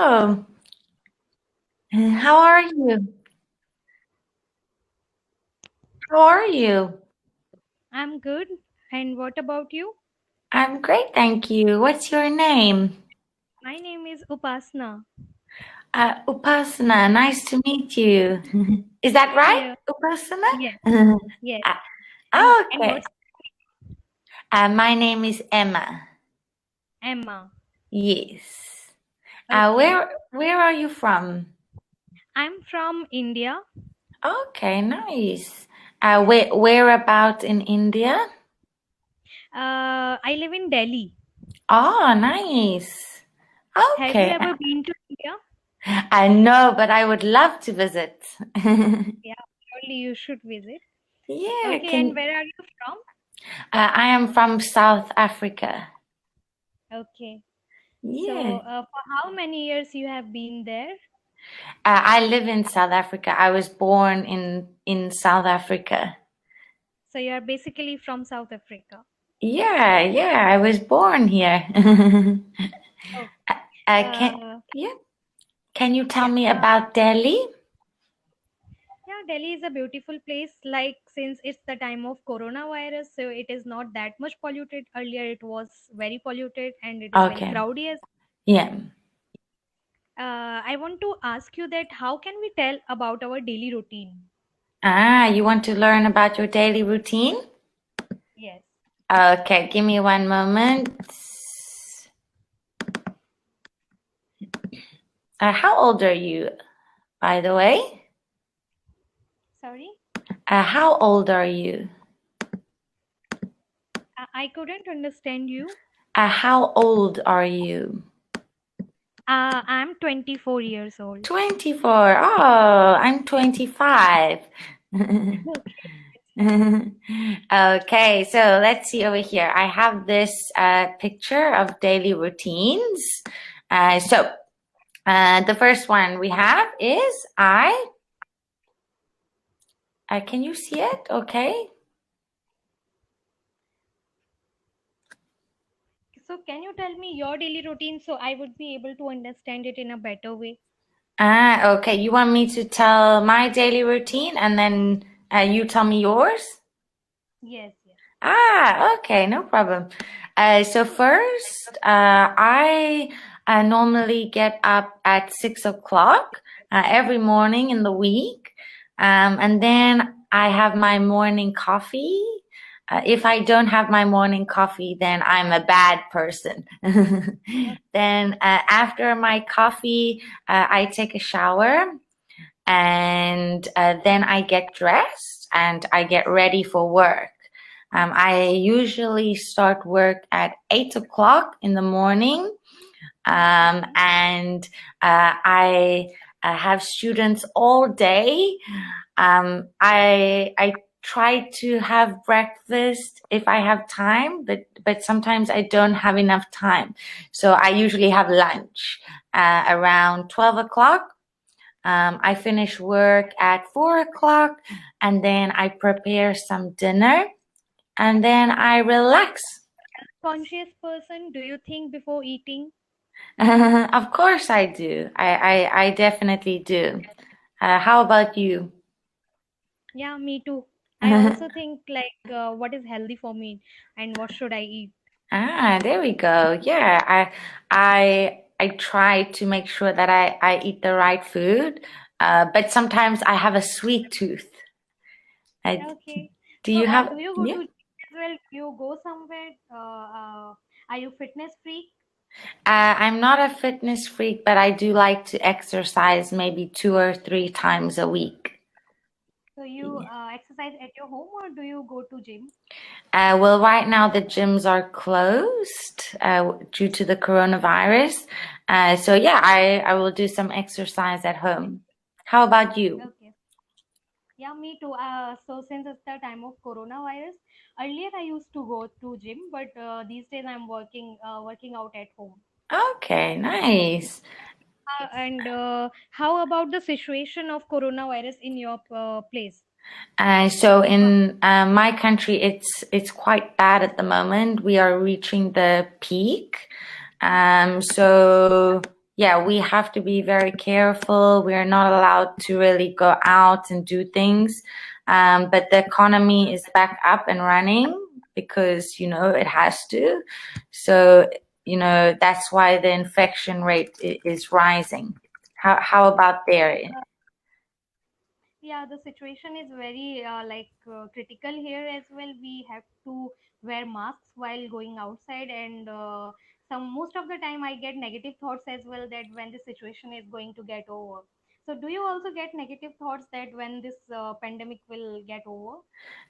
Hello. How are you? How are you? I'm good. And what about you? I'm great, thank you. What's your name? My name is Upasna. Upasana. Nice to meet you. Is that Same right, here. Yes, Upasana? yes. And Okay. what's My name is Emma. Emma? Yes. Okay. Where are you from? I'm from India. Okay, nice. Where about in India? I live in Delhi. Oh, nice. Have you Okay. ever been to India? I know, but I would love to visit. Yeah, surely you should visit. Yeah, Okay, and can where are you from? I am from South Africa. Okay. So, Yeah. for how many years you have been there? I live in South Africa. I was born in South Africa. So you are basically from South Africa. Yeah, yeah, I was born here. Oh, Can uh, yeah, can you tell yeah. me about Delhi? Yeah, Delhi is a beautiful place. Like, since it's the time of coronavirus, so it is not that much polluted. Earlier, it was very polluted and it is very Okay. crowded. Yeah. I want to ask you that how can we tell about our daily routine? You want to learn about your daily routine? Yes. Okay, give me one moment. How old are you, by the way? Sorry, How old are you? I couldn't understand you. How old are you? I'm 24 years old. 24. Oh, I'm 25. Okay, so let's see over here. I have this picture of daily routines. The first one we have is can you see it? Okay. So, can you tell me your daily routine so I would be able to understand it in a better way? Okay. You want me to tell my daily routine and then you tell me yours? Yes, yes. Okay, no problem. So first, I normally get up at 6 o'clock every morning in the week, and then I have my morning coffee. If I don't have my morning coffee, then I'm a bad person. Then after my coffee, I take a shower, and then I get dressed and I get ready for work. I usually start work at 8 o'clock in the morning, Okay. and I have students all day. I try to have breakfast if I have time, but sometimes I don't have enough time. So I usually have lunch around 12 o'clock. I finish work at 4 o'clock, and then I prepare some dinner, and then I relax. Conscious person, do you think before eating? Of course I do. I definitely do. How about you? Yeah, me too. I also think like what is healthy for me and what should I eat. There we go. Yeah, I try to make sure that I eat the right food, but sometimes I have a sweet tooth. I, Okay. do So, you have? do you go to Yeah. gym as well? Do you go somewhere? Are you fitness freak? I'm not a fitness freak, but I do like to exercise maybe 2 or 3 times a week. So you exercise at your home or do you go to gym? Well, right now the gyms are closed due to the coronavirus. So yeah, I will do some exercise at home. How about you? Okay. Yeah, me too. So since it's the time of coronavirus, earlier I used to go to gym, but these days I'm working out at home. Okay, nice. And how about the situation of coronavirus in your place? So in my country, it's quite bad at the moment. We are reaching the peak. So yeah, we have to be very careful. We're not allowed to really go out and do things. But the economy is back up and running because, it has to. So, that's why the infection rate is rising. How about there? Yeah, the situation is very critical here as well. We have to wear masks while going outside, and some most of the time I get negative thoughts as well that when the situation is going to get over. So, do you also get negative thoughts that when this pandemic will get over?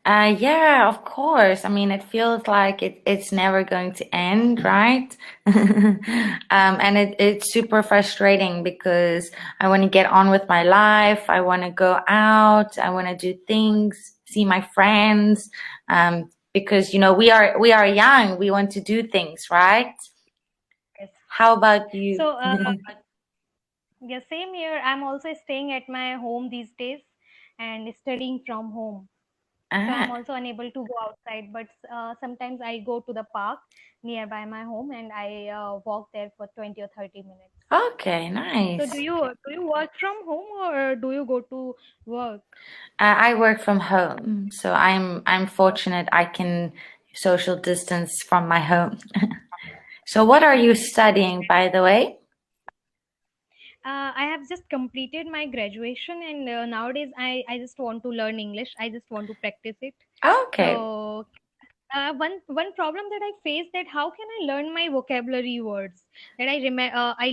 Yeah, of course. I mean, it feels like it's never going to end, right? And it's super frustrating because I want to get on with my life. I want to go out. I want to do things, see my friends. Because, we are young. We want to do things, right? Yes. How about you? So, yeah, same here. I'm also staying at my home these days and studying from home. So I'm Ah, also unable to go outside, but sometimes I go to the park nearby my home and I walk there for 20 or 30 minutes. okay, So nice. do you work from home or do you go to work? I work from home, so I'm fortunate I can social distance from my home. So what are you studying, by the way? I have just completed my graduation, and nowadays I just want to learn English. I just want to practice it. Okay. So one problem that I face, that how can I learn my vocabulary words, that I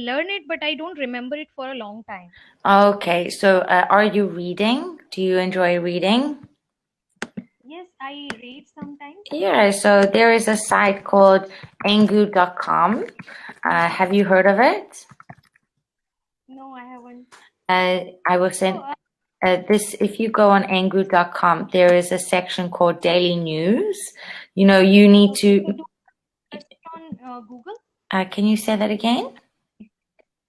learn it but I don't remember it for a long time. Okay. So are you reading? Do you enjoy reading? Yes, I read sometimes. Yeah, so there is a site called Angu.com. Have you heard of it? No, I haven't. I will So, send this. If you go on Angu.com, there is a section called Daily News. You need okay, to. so do I search it on Google? Can you say that again?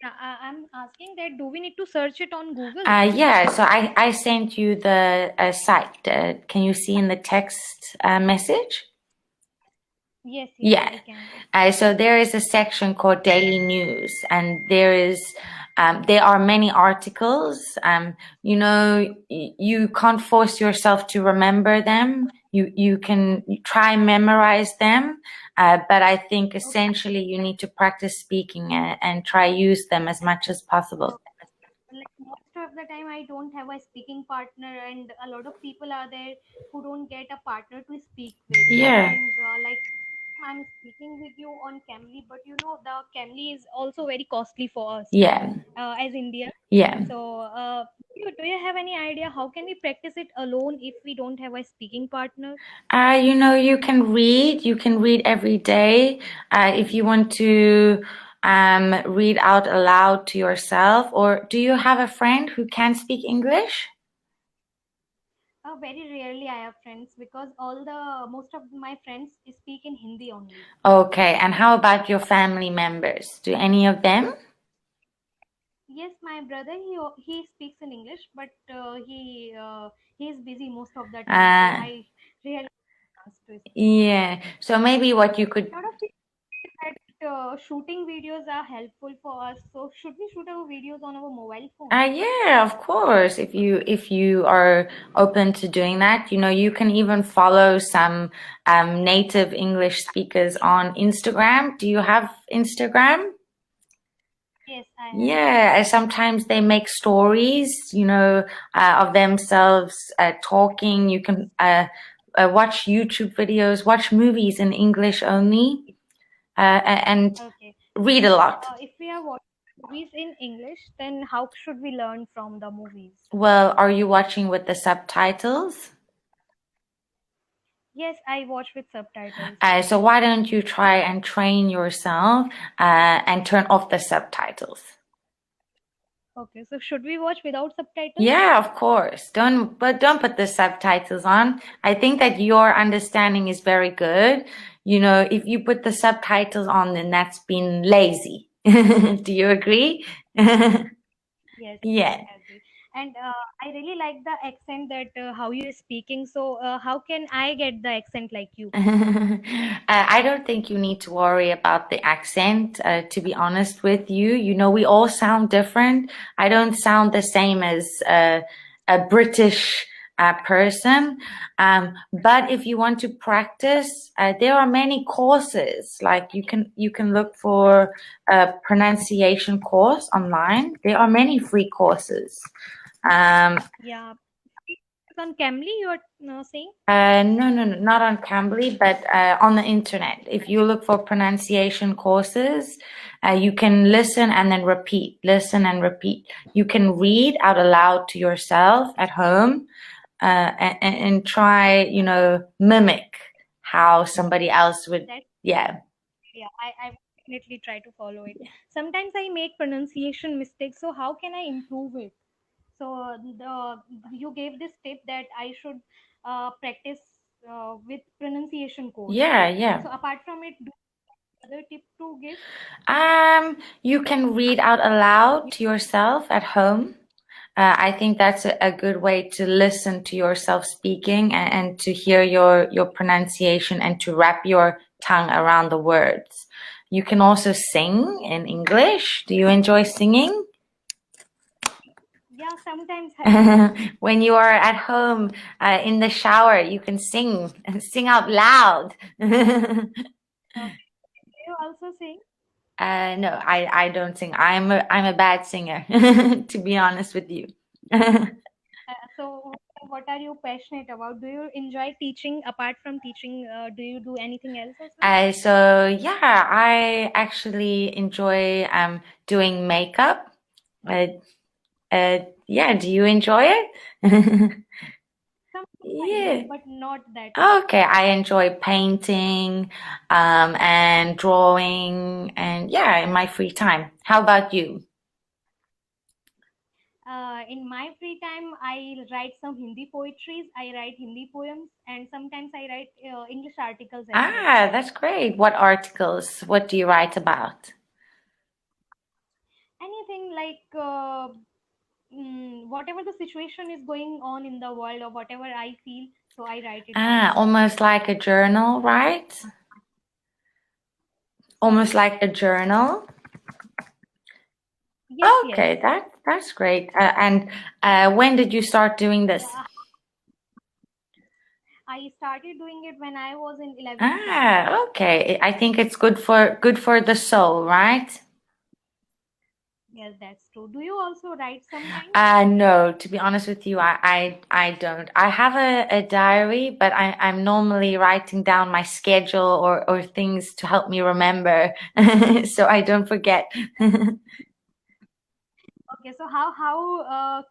I'm asking that do we need to search it on Google? Yeah, so I sent you the site. Can you see in the text message? Yes, yes, Yeah. I can. So there is a section called Daily News, and there are many articles. You can't force yourself to remember them. You can try memorize them, but I think Okay. essentially you need to practice speaking and try use them as much as possible. Like most of the time, I don't have a speaking partner, and a lot of people are there who don't get a partner to speak with. Yeah, And I'm speaking with you on Camly, but the Camly is also very costly for us yeah, as India. yeah. So, do you have any idea how can we practice it alone if we don't have a speaking partner? You can read every day. If you want to read out aloud to yourself, or do you have a friend who can speak English? Very rarely I have friends because all the most of my friends speak in Hindi only. Okay, and how about your family members? Do any of them? Yes, my brother he speaks in English, but he is busy most of the time, so Uh, I really chance to speak. yeah, so maybe what you could. A lot of people say that shooting videos are helpful for us. So should we shoot our videos on our mobile phone? Yeah, of course. If you are open to doing that, you can even follow some native English speakers on Instagram. Do you have Instagram? Yes, I have. Yeah, sometimes they make stories, of themselves talking. You can watch YouTube videos, watch movies in English only, and Okay. read a lot. If we are watching movies in English, then how should we learn from the movies? Well, are you watching with the subtitles? Yes, I watch with subtitles. So why don't you try and train yourself and turn off the subtitles? Okay, so should we watch without subtitles? Yeah, of course. Don't put the subtitles on. I think that your understanding is very good. If you put the subtitles on, then that's being lazy. Do you agree? Yes, Yeah. I agree. And I really like the accent that how you're speaking. So how can I get the accent like you? I don't think you need to worry about the accent, to be honest with you. You know, we all sound different. I don't sound the same as a British person. But if you want to practice, there are many courses. Like you can look for a pronunciation course online. There are many free courses. Um, Yeah. On Cambly, you're saying? no, not on Cambly, but on the internet. If you look for pronunciation courses, you can listen and then repeat, listen and repeat. You can read out aloud to yourself at home, and try, mimic how somebody else would. That Yeah. Yeah, I will definitely try to follow it. Sometimes I make pronunciation mistakes, so how can I improve it? So you gave this tip that I should practice with pronunciation course. Yeah, yeah. So apart from it, do you have other tip to give? You can read out aloud to yourself at home. I think that's a good way to listen to yourself speaking, and to hear your pronunciation and to wrap your tongue around the words. You can also sing in English. Do you enjoy singing? Yeah, sometimes I do. When you are at home, in the shower, you can sing and sing out loud. Do you also sing? No, I don't sing. I'm a bad singer, to be honest with you. So what are you passionate about? Do you enjoy teaching? Apart from teaching, do you do anything else as well? So yeah, I actually enjoy doing makeup. Uh, yeah, do you enjoy it? Sometimes I Yeah. do, but not that much. Okay, I enjoy painting, and drawing, and yeah, in my free time. How about you? In my free time, I write some Hindi poetries. I write Hindi poems, and sometimes I write English articles as well. That's great. What articles? What do you write about? Anything like whatever the situation is going on in the world or whatever I feel, so I write it down. Almost like a journal, right? Sorry? Almost like a journal. Yes, yes. Okay, that's great. And when did you start doing this? Yeah, I started doing it when I was in 11th class. Okay. I think it's good for the soul, right? Yes, that's true. Do you also write sometimes? No, to be honest with you, I don't. I have a diary, but I'm normally writing down my schedule or things to help me remember, so I don't forget. Okay, so how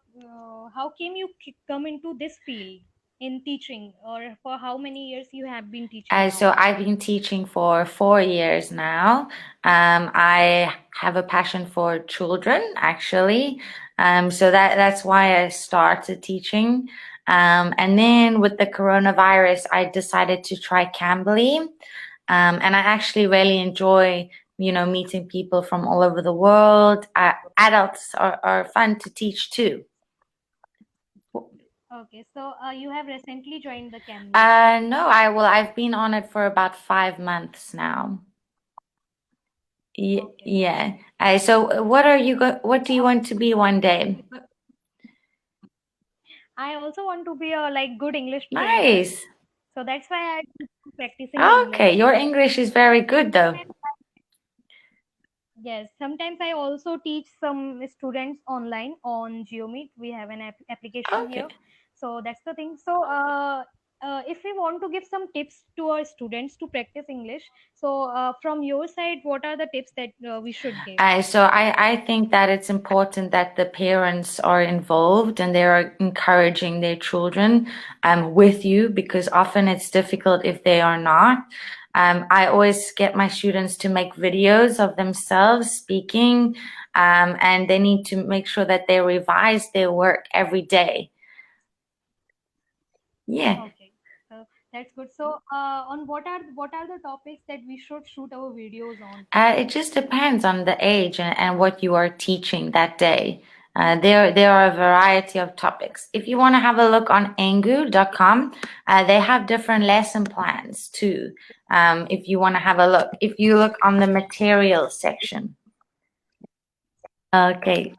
came you come into this field in teaching, or for how many years you have been teaching now? So I've been teaching for 4 years now. I have a passion for children, actually. So that's why I started teaching. And then with the coronavirus, I decided to try Cambly. And I actually really enjoy, meeting people from all over the world. Adults are fun to teach too. Okay, so you have recently joined the Cambly. No, I've been on it for about 5 months now. Okay. Yeah. So what do you want to be one day? I also want to be a like good English player, Nice. so that's why I'm practicing English. Okay, your English is very good though. Yes, sometimes I also teach some students online on GeoMeet. We have an application Okay. here. So that's the thing. So if we want to give some tips to our students to practice English, so from your side, what are the tips that we should give? So I think that it's important that the parents are involved and they are encouraging their children with you, because often it's difficult if they are not. I always get my students to make videos of themselves speaking, and they need to make sure that they revise their work every day. Yeah. Okay, so that's good. So on what are the topics that we should shoot our videos on? It just depends on the age and what you are teaching that day. There are a variety of topics. If you want to have a look on Angu.com, they have different lesson plans too. If you want to have a look, if you look on the materials section. Okay,